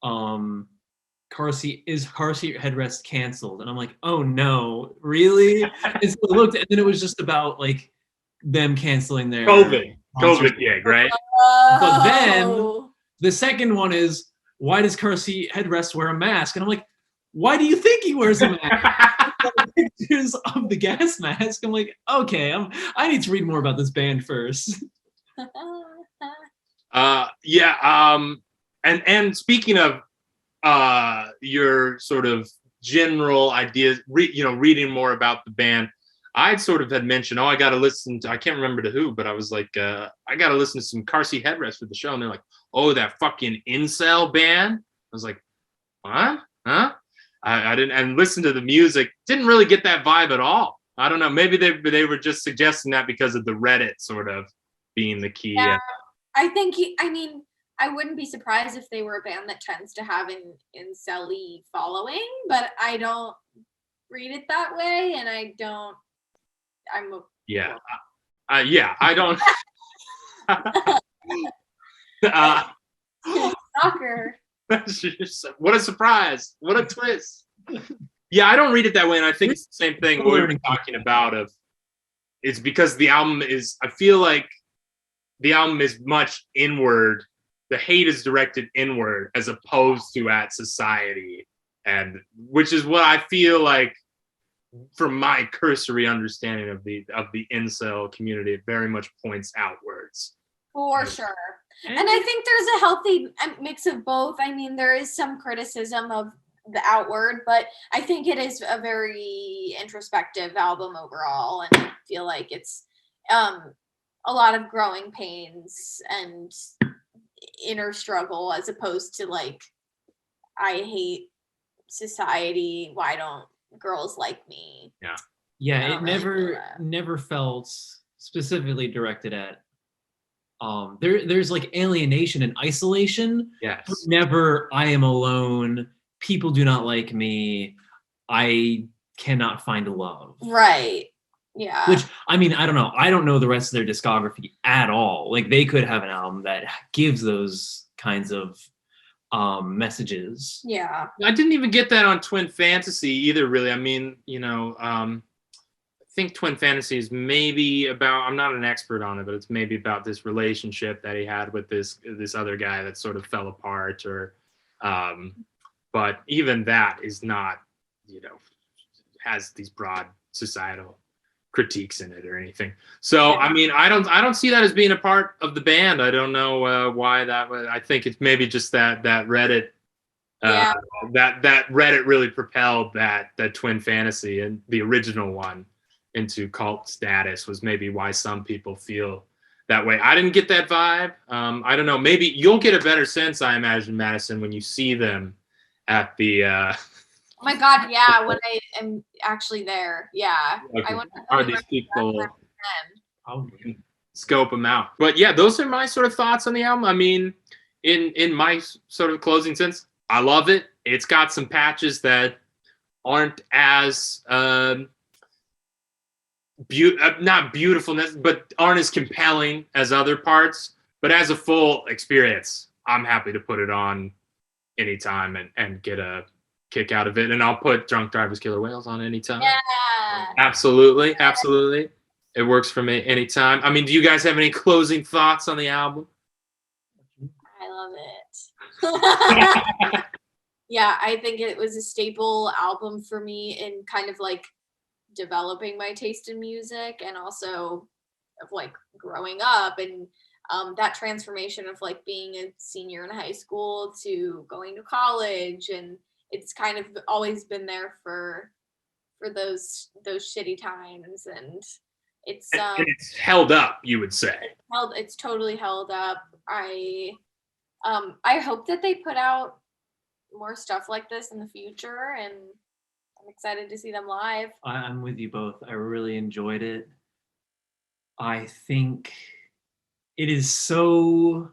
car seat headrest canceled, and I'm like, oh no, really? And so I looked, and then it was just about like them canceling their COVID gig, right? But then the second one is, why does car seat headrest wear a mask? And I'm like, why do you think he wears a mask? Pictures of the gas mask. I'm like, okay, I need to read more about this band first. And speaking of your sort of general ideas, reading more about the band, I'd sort of had mentioned, I got to listen to, I can't remember to who, but I was like, I got to listen to some car seat headrest for the show. And they're like, oh, that fucking incel band. I was like, what? Huh? I didn't, and listen to the music. Didn't really get that vibe at all. I don't know. Maybe they were just suggesting that because of the Reddit sort of being the key. Yeah, I think, I wouldn't be surprised if they were a band that tends to have an incel-y following, but I don't read it that way, and I don't. I don't. Stalker. What a surprise! What a twist! Yeah, I don't read it that way, and I think it's the same thing we were talking about. It's because the album is. I feel like the album is much inward. The hate is directed inward as opposed to at society, and which is what I feel like. From my cursory understanding of the incel community, it very much points outwards. For sure. And I think there's a healthy mix of both. I mean, there is some criticism of the outward, but I think it is a very introspective album overall. And I feel like it's a lot of growing pains and inner struggle, as opposed to like, I hate society. Why don't girls like me? Yeah, it never felt specifically directed at there's like alienation and isolation. Yes. But never, I am alone, people do not like me, I cannot find love. Right. Yeah. Which, I mean, I don't know the rest of their discography at all. Like, they could have an album that gives those kinds of messages. Yeah. I didn't even get that on Twin Fantasy either, really. I mean, I think Twin Fantasy is maybe about, I'm not an expert on it, but it's maybe about this relationship that he had with this other guy that sort of fell apart, or but even that is not, has these broad societal critiques in it or anything. So I mean, I don't see that as being a part of the band. I don't know why that was. I think it's maybe just that Reddit that Reddit really propelled that Twin Fantasy and the original one into cult status, was maybe why some people feel that way. I didn't get that vibe. I don't know. Maybe you'll get a better sense, I imagine, Madison, when you see them at the oh my God, yeah, when I am actually there. Yeah. Okay. Are these people scope them out? But yeah, those are my sort of thoughts on the album. I mean, in my sort of closing sense, I love it. It's got some patches that aren't as not beautifulness, but aren't as compelling as other parts. But as a full experience, I'm happy to put it on anytime and get a kick out of it. And I'll put Drunk Drivers Killer Whales on anytime. Yeah. Absolutely. It works for me anytime. I mean, do you guys have any closing thoughts on the album? I love it. Yeah, I think it was a staple album for me in kind of like developing my taste in music, and also of like growing up, and that transformation of like being a senior in high school to going to college, and it's kind of always been there for those shitty times, and it's And it's held up, you would say. it's totally held up. I hope that they put out more stuff like this in the future, and I'm excited to see them live. I'm with you both. I really enjoyed it. I think it is so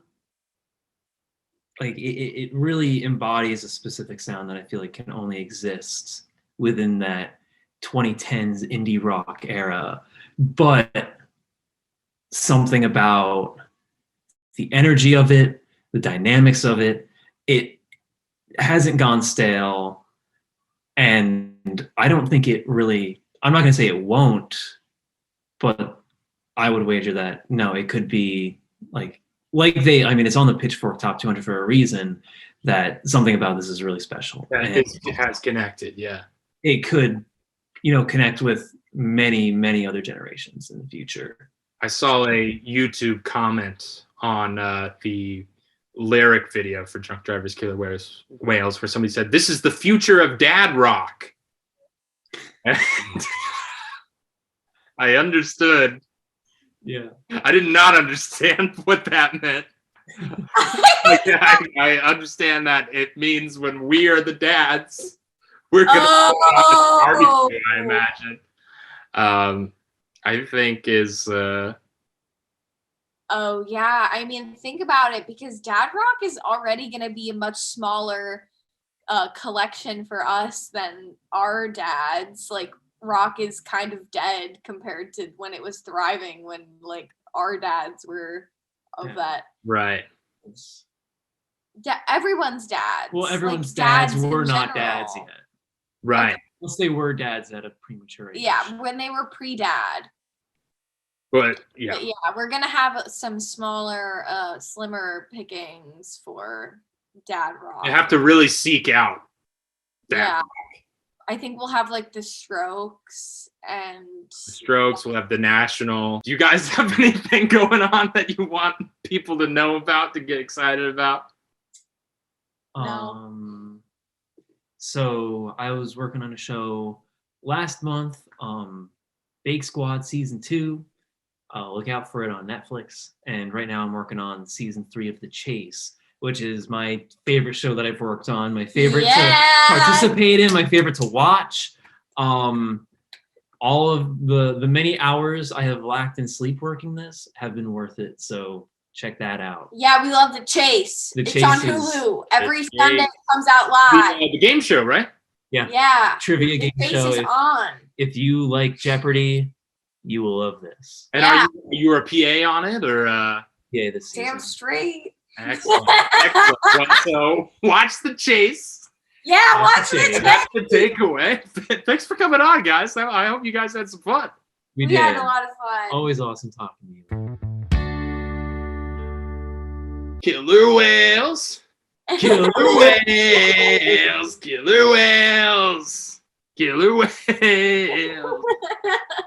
like it really embodies a specific sound that I feel like can only exist within that 2010s indie rock era. But something about the energy of it, the dynamics of it, it hasn't gone stale. And I don't think it really, I'm not going to say it won't, but I would wager that, no, it could be like I mean, it's on the Pitchfork Top 200 for a reason, that something about this is really special. It has connected, yeah. It could, connect with many, many other generations in the future. I saw a YouTube comment on the lyric video for Drunk Drivers Killer Whales, where somebody said, "This is the future of dad rock." And I understood. Yeah. I did not understand what that meant. I understand that it means when we are the dads, we're going to barbecue, I imagine. I think is... Oh, yeah. I mean, think about it, because dad rock is already going to be a much smaller collection for us than our dads. Like, rock is kind of dead compared to when it was thriving, when like our dads were of that. Right. Everyone's dads. Well, everyone's like, dads were in not general. dads yet. Right. Unless they were dads at a premature age. Yeah, when they were pre-dad. But yeah. But yeah, we're gonna have some smaller, slimmer pickings for dad rock. You have to really seek out dad rock. I think we'll have like the Strokes and The Strokes. We'll have the National. Do you guys have anything going on that you want people to know about, to get excited about? No. So I was working on a show last month, Bake Squad season 2. Look out for it on Netflix. And right now I'm working on season 3 of The Chase, which is my favorite show that I've worked on, my favorite to participate in, my favorite to watch. All of the many hours I have lacked in sleep working this have been worth it. So check that out. Yeah, we love The Chase. The it's Chase on is- Hulu. Every Sunday it comes out live. The game show, right? Yeah. Trivia The game Chase show. is on. If you like Jeopardy, you will love this. And Yeah. are you a PA on it, or? Yeah, this season. Damn straight. Excellent. Excellent. Well, so watch The Chase. Yeah, watch The The Chase. Chase. That's the takeaway. Thanks for coming on, guys. I hope you guys had some fun. We We did. had a lot of fun. Always awesome talking to you. Killer whales. Killer whales. Killer whales. Killer whales.